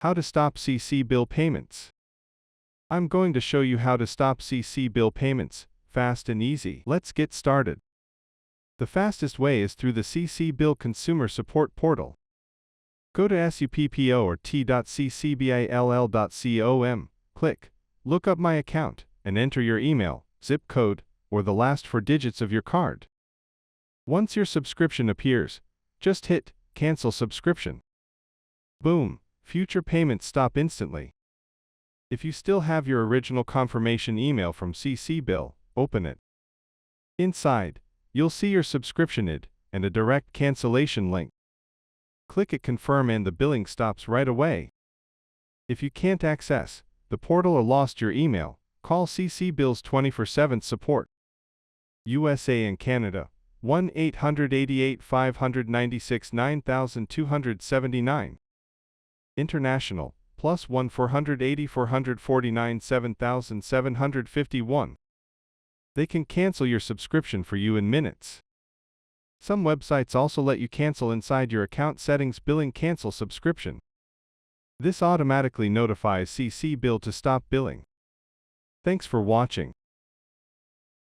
How to stop CCBill payments. I'm going to show you how to stop CCBill payments, fast and easy. Let's get started. The fastest way is through the CCBill Consumer Support Portal. Go to support or t.ccbill.com, click Look up my account, and enter your email, zip code, or the last four digits of your card. Once your subscription appears, just hit Cancel Subscription. Boom! Future payments stop instantly. If you still have your original confirmation email from CCBill, open it. Inside, you'll see your subscription ID and a direct cancellation link. Click it Confirm and the billing stops right away. If you can't access the portal or lost your email, call CCBill's 24/7 support. USA and Canada, 1-888-596-9279. International, +1 480-449 7751. They can cancel your subscription for you in minutes. Some websites also let you cancel inside your account settings billing cancel subscription. This automatically notifies CCBill to stop billing. Thanks for watching.